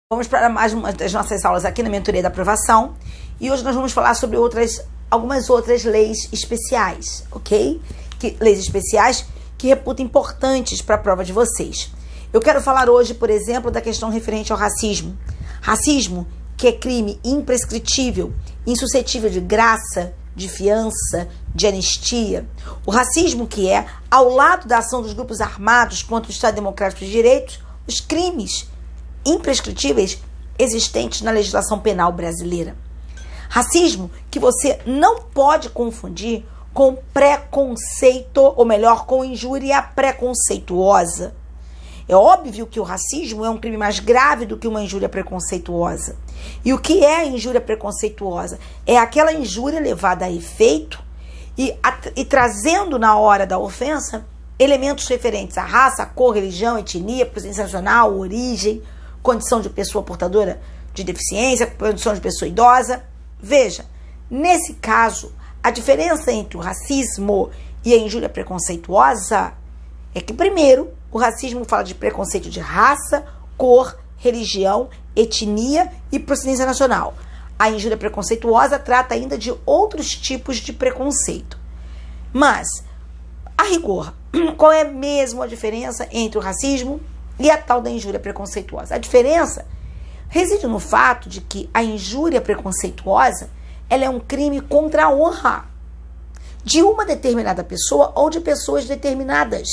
Vamos para mais uma das nossas aulas aqui na Mentoria da Aprovação e hoje nós vamos falar sobre algumas outras leis especiais, ok? Leis especiais que reputam importantes para a prova de vocês. Eu quero falar hoje, por exemplo, da questão referente ao racismo. Racismo que é crime imprescritível, insuscetível de graça, de fiança, de anistia. O racismo que é, ao lado da ação dos grupos armados contra o Estado Democrático de Direito, os crimes imprescritíveis existentes na legislação penal brasileira. Racismo que você não pode confundir com preconceito, ou melhor, com injúria preconceituosa. É óbvio que o racismo é um crime mais grave do que uma injúria preconceituosa. E o que é a injúria preconceituosa? É aquela injúria levada a efeito e trazendo na hora da ofensa elementos referentes à raça, à cor, religião, etnia, procedência nacional, origem, condição de pessoa portadora de deficiência, condição de pessoa idosa. Veja, nesse caso, a diferença entre o racismo e a injúria preconceituosa é que, primeiro, o racismo fala de preconceito de raça, cor, religião, etnia e procedência nacional. A injúria preconceituosa trata ainda de outros tipos de preconceito. Mas, a rigor, qual é mesmo a diferença entre o racismo e a tal da injúria preconceituosa? A diferença reside no fato de que a injúria preconceituosa ela é um crime contra a honra de uma determinada pessoa ou de pessoas determinadas.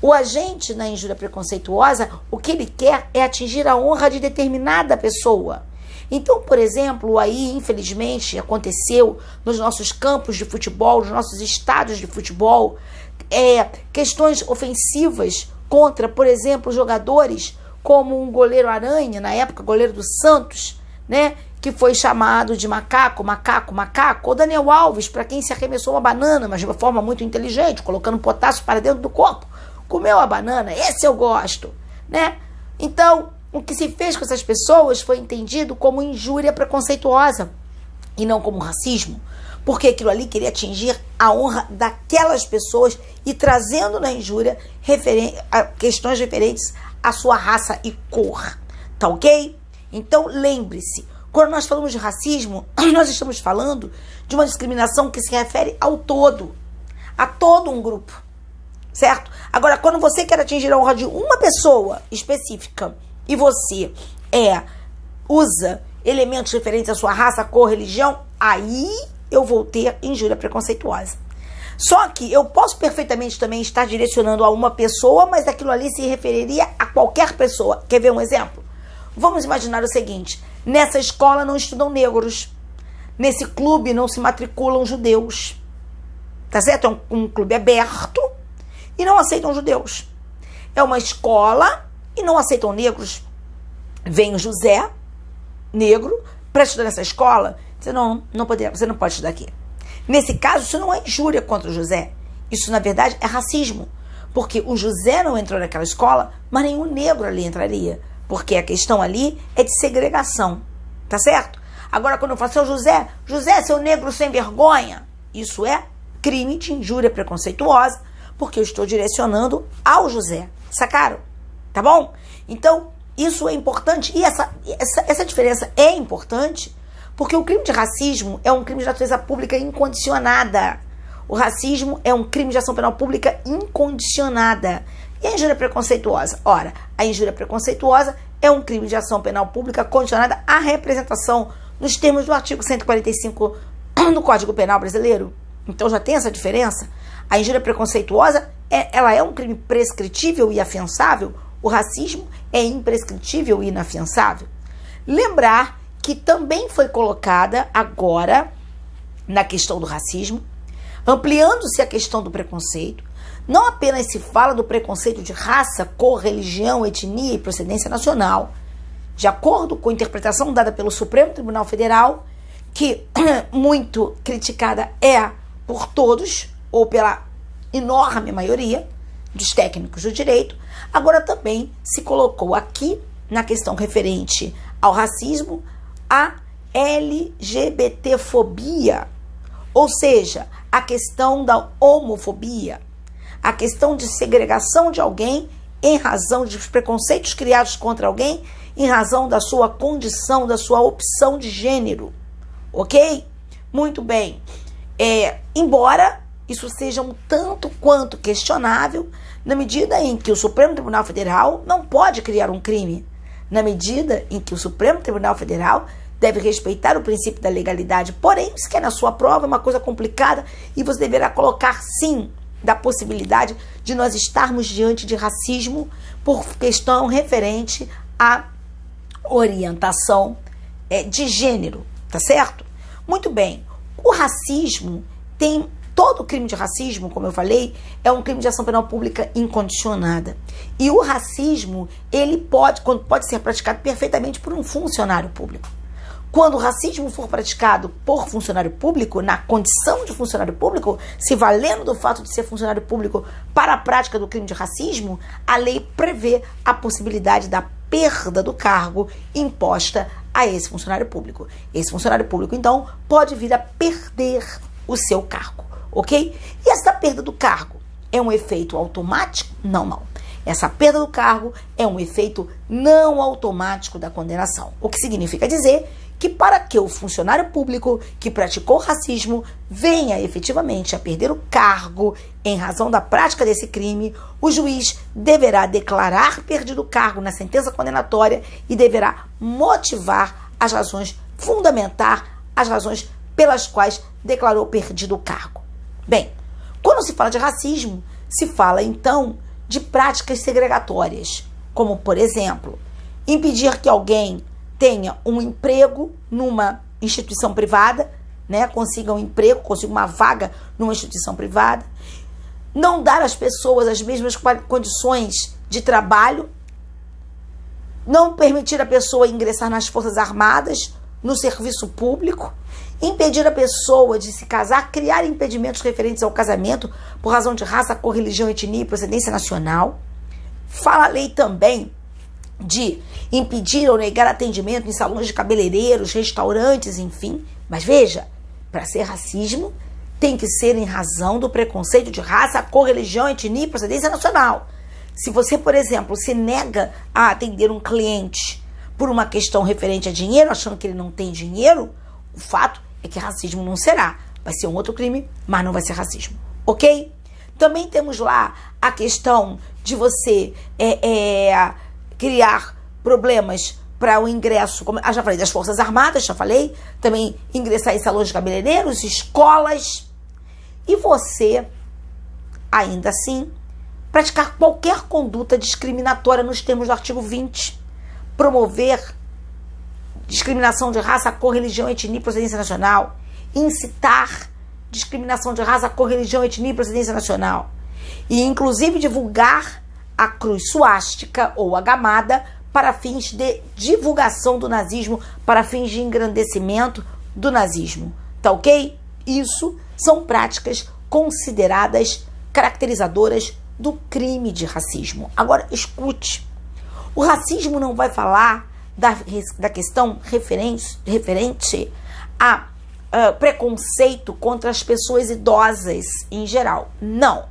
O agente na injúria preconceituosa, o que ele quer é atingir a honra de determinada pessoa. Então, por exemplo, aí, infelizmente, aconteceu nos nossos campos de futebol, nos nossos estádios de futebol, questões ofensivas contra, por exemplo, jogadores como um goleiro Aranha, na época, goleiro do Santos, né, que foi chamado de macaco, ou Daniel Alves, para quem se arremessou uma banana, mas de uma forma muito inteligente, colocando potássio para dentro do corpo. Comeu a banana, esse eu gosto, né? Então, o que se fez com essas pessoas foi entendido como injúria preconceituosa e não como racismo, porque aquilo ali queria atingir a honra daquelas pessoas e trazendo na injúria questões referentes à sua raça e cor, tá ok? Então, lembre-se, quando nós falamos de racismo, nós estamos falando de uma discriminação que se refere ao todo, a todo um grupo, certo? Agora, quando você quer atingir a honra de uma pessoa específica e você usa elementos referentes à sua raça, cor, religião, aí eu vou ter injúria preconceituosa. Só que eu posso perfeitamente também estar direcionando a uma pessoa, mas aquilo ali se referiria a qualquer pessoa. Quer ver um exemplo? Vamos imaginar o seguinte: nessa escola não estudam negros, nesse clube não se matriculam judeus, tá certo? É um clube aberto e não aceitam judeus. É uma escola e não aceitam negros. Vem o José, negro, para estudar nessa escola. Você não pode estudar aqui. Nesse caso, isso não é injúria contra o José. Isso, na verdade, é racismo. Porque o José não entrou naquela escola, mas nenhum negro ali entraria. Porque a questão ali é de segregação. Tá certo? Agora, quando eu falo assim, José, seu negro sem vergonha, isso é crime de injúria preconceituosa, porque eu estou direcionando ao José. Sacaram? Tá bom? Então, isso é importante. E essa diferença é importante porque o crime de racismo é um crime de natureza pública incondicionada. O racismo é um crime de ação penal pública incondicionada. E a injúria preconceituosa? Ora, a injúria preconceituosa é um crime de ação penal pública condicionada à representação nos termos do artigo 145 do Código Penal brasileiro. Então já tem essa diferença. A injúria preconceituosa ela é um crime prescritível e afiançável. O racismo é imprescritível e inafiançável. Lembrar que também foi colocada agora na questão do racismo, ampliando-se a questão do preconceito. Não apenas se fala do preconceito de raça, cor, religião, etnia e procedência nacional, de acordo com a interpretação dada pelo Supremo Tribunal Federal, que muito criticada por todos, ou pela enorme maioria dos técnicos do direito. Agora também se colocou aqui, na questão referente ao racismo, a LGBTfobia, ou seja, a questão da homofobia, a questão de segregação de alguém em razão de preconceitos criados contra alguém, em razão da sua condição, da sua opção de gênero. Ok? Muito bem. Embora isso seja um tanto quanto questionável, na medida em que o Supremo Tribunal Federal não pode criar um crime, na medida em que o Supremo Tribunal Federal deve respeitar o princípio da legalidade. Porém, isso que é na sua prova é uma coisa complicada e você deverá colocar, sim, da possibilidade de nós estarmos diante de racismo por questão referente à orientação de gênero, tá certo? Muito bem. O racismo tem... Todo crime de racismo, como eu falei, é um crime de ação penal pública incondicionada. E o racismo, ele pode ser praticado perfeitamente por um funcionário público. Quando o racismo for praticado por funcionário público, na condição de funcionário público, se valendo do fato de ser funcionário público para a prática do crime de racismo, a lei prevê a possibilidade da perda do cargo imposta a esse funcionário público. Esse funcionário público, então, pode vir a perder o seu cargo. Ok? E essa perda do cargo é um efeito automático? Não. Essa perda do cargo é um efeito não automático da condenação. O que significa dizer que para que o funcionário público que praticou racismo venha efetivamente a perder o cargo em razão da prática desse crime, o juiz deverá declarar perdido o cargo na sentença condenatória e deverá motivar as razões, fundamentar as razões pelas quais declarou perdido o cargo. Bem, quando se fala de racismo, se fala então de práticas segregatórias, como, por exemplo, impedir que alguém tenha um emprego numa instituição privada, né, consiga um emprego, consiga uma vaga numa instituição privada, não dar às pessoas as mesmas condições de trabalho, não permitir a pessoa ingressar nas Forças Armadas, no serviço público, impedir a pessoa de se casar, criar impedimentos referentes ao casamento por razão de raça, cor, religião, etnia e procedência nacional. Fala a lei também de impedir ou negar atendimento em salões de cabeleireiros, restaurantes, enfim. Mas veja, para ser racismo, tem que ser em razão do preconceito de raça, cor, religião, etnia e procedência nacional. Se você, por exemplo, se nega a atender um cliente por uma questão referente a dinheiro, achando que ele não tem dinheiro, o fato é que racismo não será. Vai ser um outro crime, mas não vai ser racismo. Ok? Também temos lá a questão de você criar problemas para o ingresso, como já falei, das Forças Armadas, já falei, também ingressar em salões de cabeleireiros, escolas, e você, ainda assim, praticar qualquer conduta discriminatória nos termos do artigo 20, promover discriminação de raça, cor, religião, etnia e procedência nacional, incitar discriminação de raça, cor, religião, etnia e procedência nacional, e inclusive divulgar a cruz suástica ou a gamada para fins de divulgação do nazismo, para fins de engrandecimento do nazismo. Tá ok? Isso são práticas consideradas caracterizadoras do crime de racismo. Agora, escute. O racismo não vai falar da questão referente a preconceito contra as pessoas idosas em geral. Não.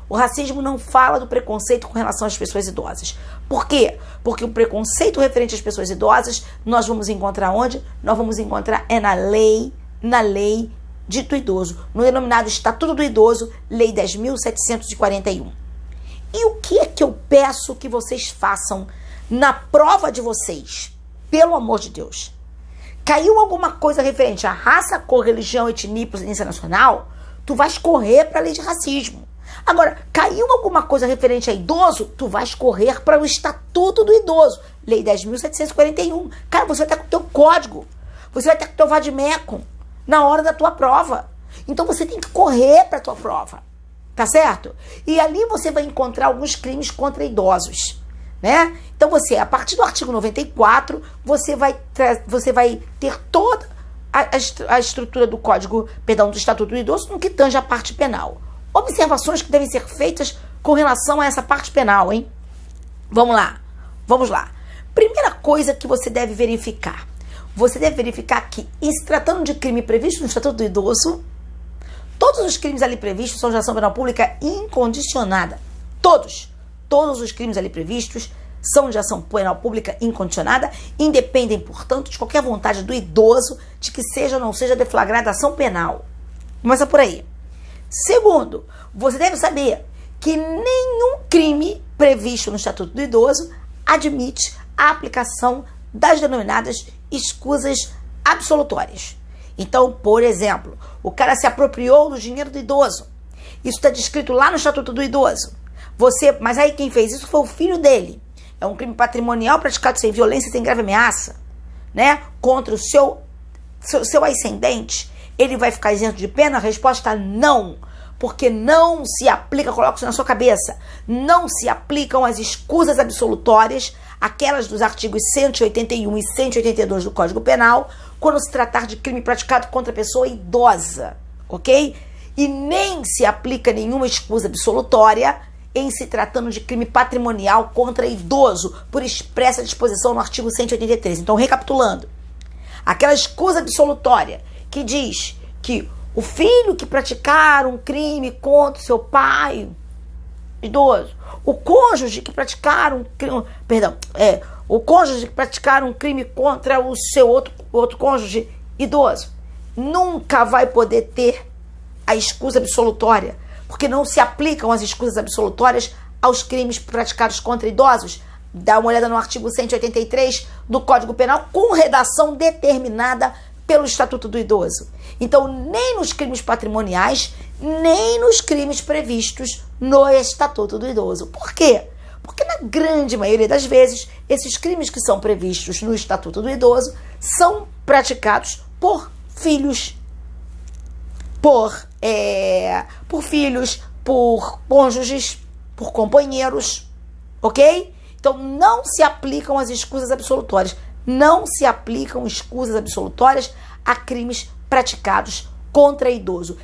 O racismo não fala do preconceito com relação às pessoas idosas. Por quê? Porque o preconceito referente às pessoas idosas nós vamos encontrar onde? Nós vamos encontrar na lei dito idoso, no denominado Estatuto do Idoso, Lei 10.741. E o que é que eu peço que vocês façam na prova de vocês? Pelo amor de Deus. Caiu alguma coisa referente à raça, cor, religião, etnia e procedência nacional, tu vais correr para a lei de racismo. Agora, caiu alguma coisa referente a idoso, tu vais correr para o Estatuto do Idoso, Lei 10.741. Cara, você vai estar com o teu código, você vai estar com o teu vade-mecum na hora da tua prova. Então você tem que correr para a tua prova, tá certo? E ali você vai encontrar alguns crimes contra idosos, né? Então você, a partir do artigo 94, você vai ter toda a estrutura do Código, do Estatuto do Idoso no que tange a parte penal. Observações que devem ser feitas com relação a essa parte penal, hein? Vamos lá. Primeira coisa que você deve verificar. Você deve verificar que, em se tratando de crime previsto no Estatuto do Idoso, todos os crimes ali previstos são de ação penal pública incondicionada. Todos. todos os crimes ali previstos são de ação penal pública incondicionada, independem, portanto, de qualquer vontade do idoso de que seja ou não seja deflagrada ação penal. Começa por aí. Segundo, você deve saber que nenhum crime previsto no Estatuto do Idoso admite a aplicação das denominadas escusas absolutórias. Então, por exemplo, o cara se apropriou do dinheiro do idoso. Isso está descrito lá no Estatuto do Idoso. Mas aí quem fez isso foi o filho dele. É um crime patrimonial praticado sem violência e sem grave ameaça, né? Contra o seu ascendente. Ele vai ficar isento de pena? A resposta não. Porque não se aplica, coloca isso na sua cabeça, não se aplicam as escusas absolutórias, aquelas dos artigos 181 e 182 do Código Penal, quando se tratar de crime praticado contra pessoa idosa, ok? E nem se aplica nenhuma escusa absolutória em se tratando de crime patrimonial contra idoso, por expressa disposição no artigo 183. Então, recapitulando, aquela escusa absolutória que diz que o filho que praticar um crime contra o seu pai idoso, o cônjuge que praticar um crime, o cônjuge que praticar um crime contra o seu outro cônjuge idoso, nunca vai poder ter a escusa absolutória, porque não se aplicam as escusas absolutórias aos crimes praticados contra idosos. Dá uma olhada no artigo 183 do Código Penal, com redação determinada pelo Estatuto do Idoso. Então, nem nos crimes patrimoniais, nem nos crimes previstos no Estatuto do Idoso. Por quê? Porque na grande maioria das vezes, esses crimes que são previstos no Estatuto do Idoso são praticados por filhos, por cônjuges, por companheiros, ok? Então, não se aplicam as escusas absolutórias. Não se aplicam escusas absolutórias a crimes praticados contra idoso,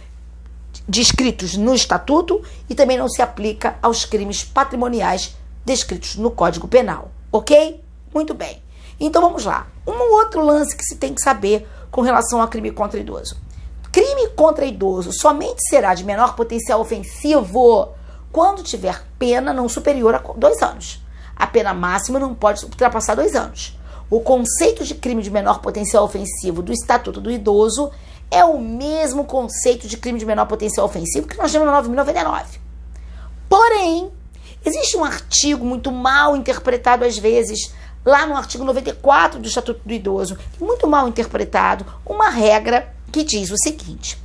descritos no Estatuto, e também não se aplica aos crimes patrimoniais descritos no Código Penal, ok? Muito bem. Então vamos lá. Um outro lance que se tem que saber com relação a crime contra idoso. Crime contra idoso somente será de menor potencial ofensivo quando tiver pena não superior a 2 anos. A pena máxima não pode ultrapassar 2 anos. O conceito de crime de menor potencial ofensivo do Estatuto do Idoso é o mesmo conceito de crime de menor potencial ofensivo que nós temos na 9.099. Porém, existe um artigo muito mal interpretado às vezes, lá no artigo 94 do Estatuto do Idoso, muito mal interpretado, uma regra que diz o seguinte: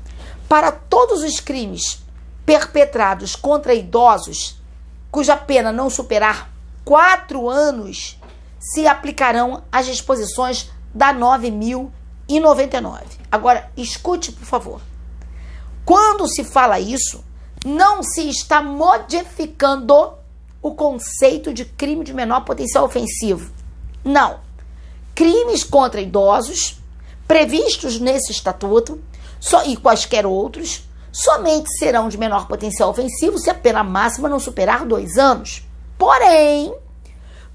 para todos os crimes perpetrados contra idosos, cuja pena não superar 4 anos, se aplicarão as disposições da 9.099. Agora, escute, por favor. Quando se fala isso, não se está modificando o conceito de crime de menor potencial ofensivo. Não. Crimes contra idosos, previstos nesse estatuto, e quaisquer outros, somente serão de menor potencial ofensivo se a pena máxima não superar 2 anos. Porém,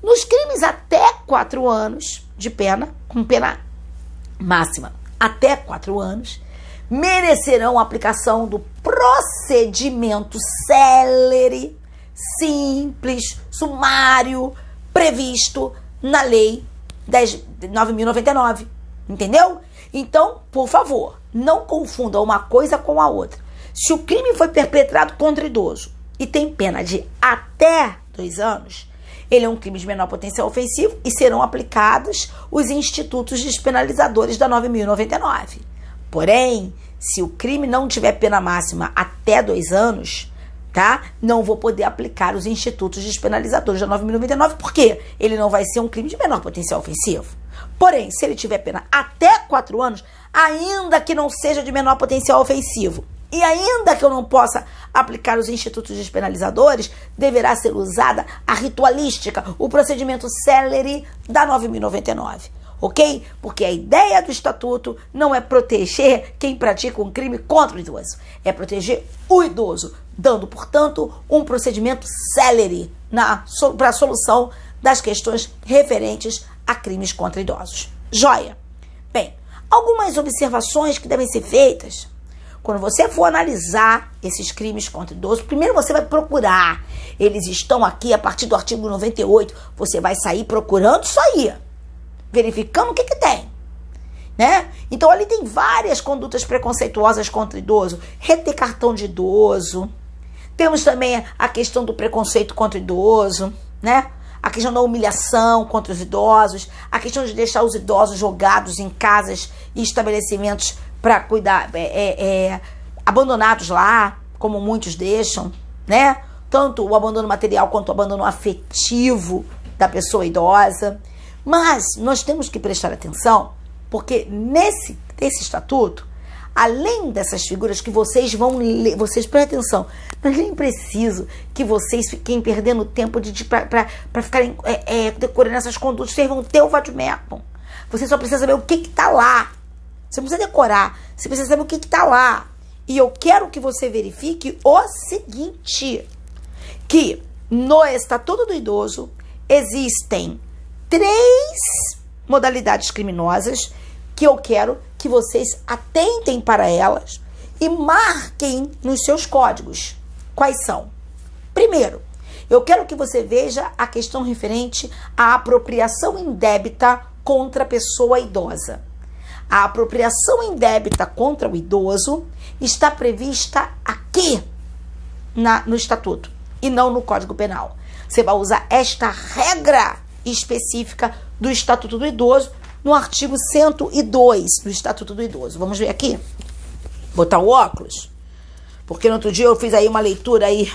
nos crimes até 4 anos de pena, com pena máxima até 4 anos, merecerão a aplicação do procedimento célere, simples, sumário, previsto na Lei 9.099. Entendeu? Então, por favor, não confunda uma coisa com a outra. Se o crime foi perpetrado contra idoso e tem pena de até 2 anos, ele é um crime de menor potencial ofensivo e serão aplicados os institutos despenalizadores da 9.099. Porém, se o crime não tiver pena máxima até 2 anos, tá? Não vou poder aplicar os institutos despenalizadores da 9.099, porque ele não vai ser um crime de menor potencial ofensivo. Porém, se ele tiver pena até 4 anos, ainda que não seja de menor potencial ofensivo, e ainda que eu não possa aplicar os institutos despenalizadores, deverá ser usada a ritualística, o procedimento célere da 9.099, ok? Porque a ideia do estatuto não é proteger quem pratica um crime contra o idoso, é proteger o idoso, dando, portanto, um procedimento célere para a solução das questões referentes a crimes contra idosos. Joia? Bem, algumas observações que devem ser feitas quando você for analisar esses crimes contra idosos, primeiro você vai procurar. Eles estão aqui a partir do artigo 98. Você vai sair procurando isso aí, verificando o que tem, né? Então ali tem várias condutas preconceituosas contra idoso. Reter cartão de idoso. Temos também a questão do preconceito contra idoso, né? A questão da humilhação contra os idosos, a questão de deixar os idosos jogados em casas e estabelecimentos para cuidar, abandonados lá, como muitos deixam, né? Tanto o abandono material quanto o abandono afetivo da pessoa idosa. Mas nós temos que prestar atenção, porque nesse estatuto, além dessas figuras que vocês vão ler, vocês prestem atenção, não é nem preciso que vocês fiquem perdendo tempo para ficarem decorando essas condutas. Vocês vão ter o vadimécum. Você só precisa saber o que está lá. Você não precisa decorar, você precisa saber o que está lá. E eu quero que você verifique o seguinte, que no Estatuto do Idoso existem 3 modalidades criminosas que eu quero que vocês atentem para elas e marquem nos seus códigos. Quais são? Primeiro, eu quero que você veja a questão referente à apropriação indébita contra a pessoa idosa. A apropriação indébita contra o idoso está prevista aqui no Estatuto e não no Código Penal. Você vai usar esta regra específica do Estatuto do Idoso no artigo 102 do Estatuto do Idoso. Vamos ver aqui? Botar o óculos? Porque no outro dia eu fiz aí uma leitura aí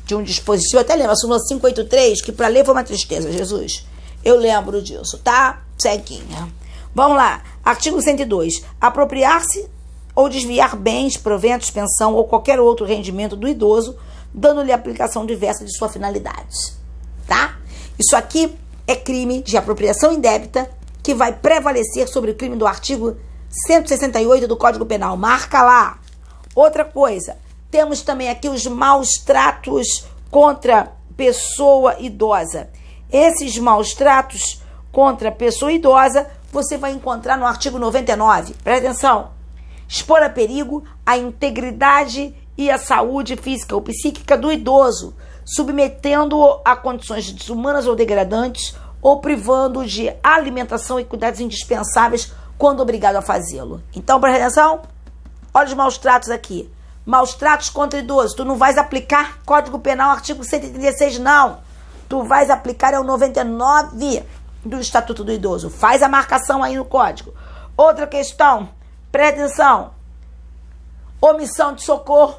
de um dispositivo, até lembro, a súmula 583, que para ler foi uma tristeza, Jesus. Eu lembro disso, tá? Ceguinha. Vamos lá. Artigo 102. Apropriar-se ou desviar bens, proventos, pensão ou qualquer outro rendimento do idoso, dando-lhe aplicação diversa de sua finalidade. Tá? Isso aqui é crime de apropriação indébita que vai prevalecer sobre o crime do artigo 168 do Código Penal. Marca lá. Outra coisa, temos também aqui os maus tratos contra pessoa idosa. Esses maus tratos contra pessoa idosa você vai encontrar no artigo 99. Presta atenção. Expor a perigo a integridade e a saúde física ou psíquica do idoso, submetendo-o a condições desumanas ou degradantes, ou privando-o de alimentação e cuidados indispensáveis quando obrigado a fazê-lo. Então, presta atenção. Olha os maus tratos aqui. Maus tratos contra idoso. Tu não vais aplicar Código Penal, artigo 136, não. Tu vais aplicar o 99 do Estatuto do Idoso. Faz a marcação aí no código. Outra questão, presta atenção. Omissão de socorro.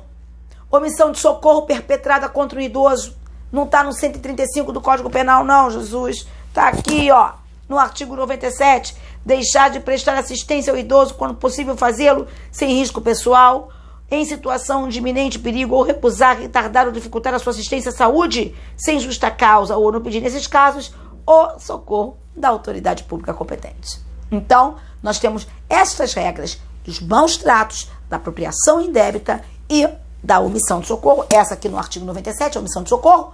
Omissão de socorro perpetrada contra o idoso. Não está no 135 do Código Penal, não, Jesus. Está aqui, ó, no artigo 97. Deixar de prestar assistência ao idoso quando possível fazê-lo sem risco pessoal, em situação de iminente perigo, ou recusar, retardar ou dificultar a sua assistência à saúde sem justa causa, ou não pedir, nesses casos, o socorro da autoridade pública competente. Então, nós temos estas regras dos maus tratos, da apropriação indébita e da omissão de socorro, essa aqui no artigo 97, a omissão de socorro,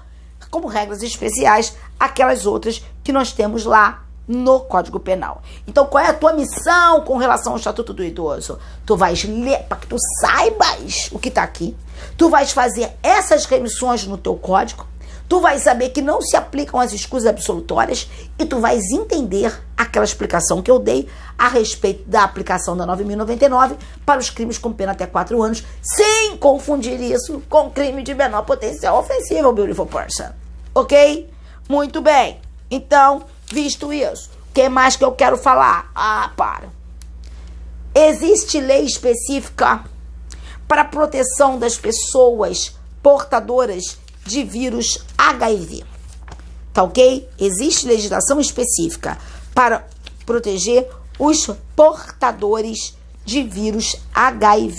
como regras especiais, aquelas outras que nós temos lá no Código Penal. Então, qual é a tua missão com relação ao Estatuto do Idoso? Tu vais ler, para que tu saibas o que está aqui, tu vais fazer essas remissões no teu código, tu vais saber que não se aplicam as escusas absolutórias e tu vais entender aquela explicação que eu dei a respeito da aplicação da 9.099 para os crimes com pena até 4 anos, sem confundir isso com crime de menor potencial ofensivo, beautiful person. Ok? Muito bem. Então, visto isso, o que mais que eu quero falar? Existe lei específica para a proteção das pessoas portadoras de vírus HIV. Tá ok? Existe legislação específica para proteger os portadores de vírus HIV.